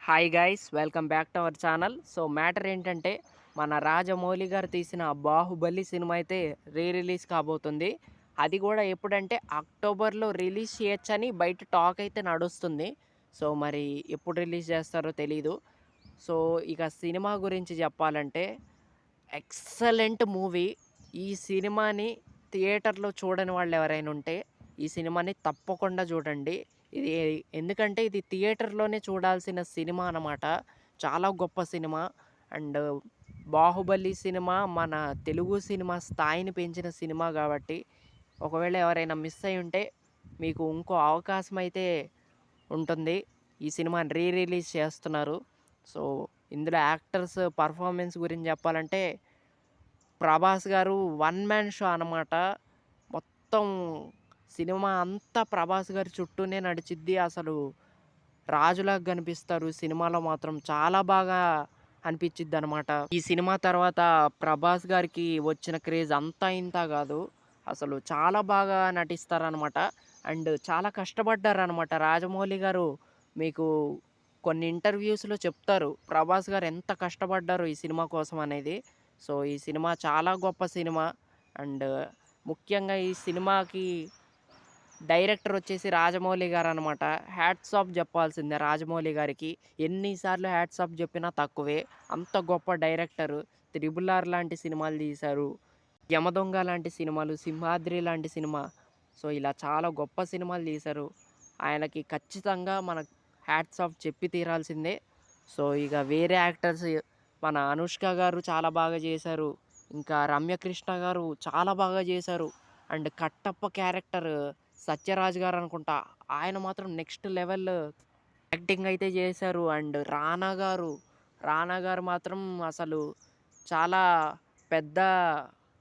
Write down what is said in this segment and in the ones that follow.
Hi guys, welcome back to our channel. So matter ఏంటంటే, మన రాజమౌళి గారు తీసిన బాహుబలి సినిమా అయితే రిలీజ్ కాబోతుంది. అది కూడా ఎప్పుడంటే అక్టోబర్లో రిలీజ్ చేయొచ్చని బయట టాక్ అయితే నడుస్తుంది. సో మరి ఎప్పుడు రిలీజ్ చేస్తారో తెలీదు. సో ఇక సినిమా గురించి చెప్పాలంటే ఎక్సలెంట్ మూవీ. ఈ సినిమాని థియేటర్లో చూడని వాళ్ళు ఎవరైనా ఉంటే ఈ సినిమాని తప్పకుండా చూడండి. ఇది ఎందుకంటే ఇది థియేటర్లోనే చూడాల్సిన సినిమా అన్నమాట. చాలా గొప్ప సినిమా. అండ్ బాహుబలి సినిమా మన తెలుగు సినిమా స్థాయిని పెంచిన సినిమా కాబట్టి ఒకవేళ ఎవరైనా మిస్ అయి ఉంటే మీకు ఇంకో అవకాశం అయితే ఉంటుంది. ఈ సినిమాని రిలీజ్ చేస్తున్నారు. సో ఇందులో యాక్టర్స్ పర్ఫార్మెన్స్ గురించి చెప్పాలంటే ప్రభాస్ గారు వన్ మ్యాన్ షో అనమాట. మొత్తం సినిమా అంతా ప్రభాస్ గారి చుట్టూనే నడిచిద్ది. అసలు రాజులాగా కనిపిస్తారు సినిమాలో మాత్రం. చాలా బాగా అనిపించిద్దనమాట. ఈ సినిమా తర్వాత ప్రభాస్ గారికి వచ్చిన క్రేజ్ అంతా ఇంతా కాదు. అసలు చాలా బాగా నటిస్తారనమాట. అండ్ చాలా కష్టపడ్డారనమాట రాజమౌళి గారు. మీకు కొన్ని ఇంటర్వ్యూస్‌లో చెప్తారు ప్రభాస్ గారు ఎంత కష్టపడ్డారో ఈ సినిమా కోసం అనేది. సో ఈ సినిమా చాలా గొప్ప సినిమా. అండ్ ముఖ్యంగా ఈ సినిమాకి డైరెక్టర్ వచ్చేసి రాజమౌళి గారనమాట. హ్యాట్స్ ఆఫ్ చెప్పాల్సిందే రాజమౌళి గారికి. ఎన్ని సార్లు హ్యాట్స్ ఆఫ్ చెప్పినా తక్కువే. అంత గొప్ప డైరెక్టరు. 'త్రిబుల్ ఆర్' లాంటి సినిమాలు తీశారు. 'యమదొంగ' లాంటి సినిమాలు, 'సింహాద్రి' లాంటి సినిమా. సో ఇలా చాలా గొప్ప సినిమాలు తీశారు. ఆయనకి ఖచ్చితంగా మన హ్యాట్స్ ఆఫ్ చెప్పి తీరాల్సిందే. సో ఇక వేరే యాక్టర్స్ మన 'అనుష్క' గారు చాలా బాగా చేశారు. ఇంకా 'రమ్యకృష్ణ' గారు చాలా బాగా చేశారు. అండ్ కట్టప్ప క్యారెక్టర్ 'సత్యరాజ్' గారు అనుకుంటా. ఆయన మాత్రం నెక్స్ట్ లెవెల్ యాక్టింగ్ అయితే చేశారు. అండ్ 'రానా' గారు మాత్రం అసలు చాలా పెద్ద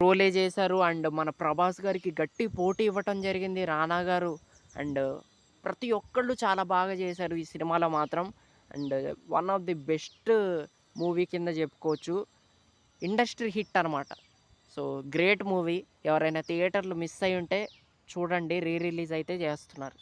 రోలే చేశారు. అండ్ మన 'ప్రభాస్' గారికి గట్టి పోటీ ఇవ్వటం జరిగింది 'రానా' గారు. అండ్ ప్రతి ఒక్కళ్ళు చాలా బాగా చేశారు ఈ సినిమాలో మాత్రం. And one of the best movie కింద చెప్పుకోవచ్చు. ఇండస్ట్రీ హిట్ అనమాట. So great movie. ఎవరైనా థియేటర్‌లో మిస్ అయ్యి ఉంటే చూడండి. రిలీజ్ అయితే చేస్తున్నారు.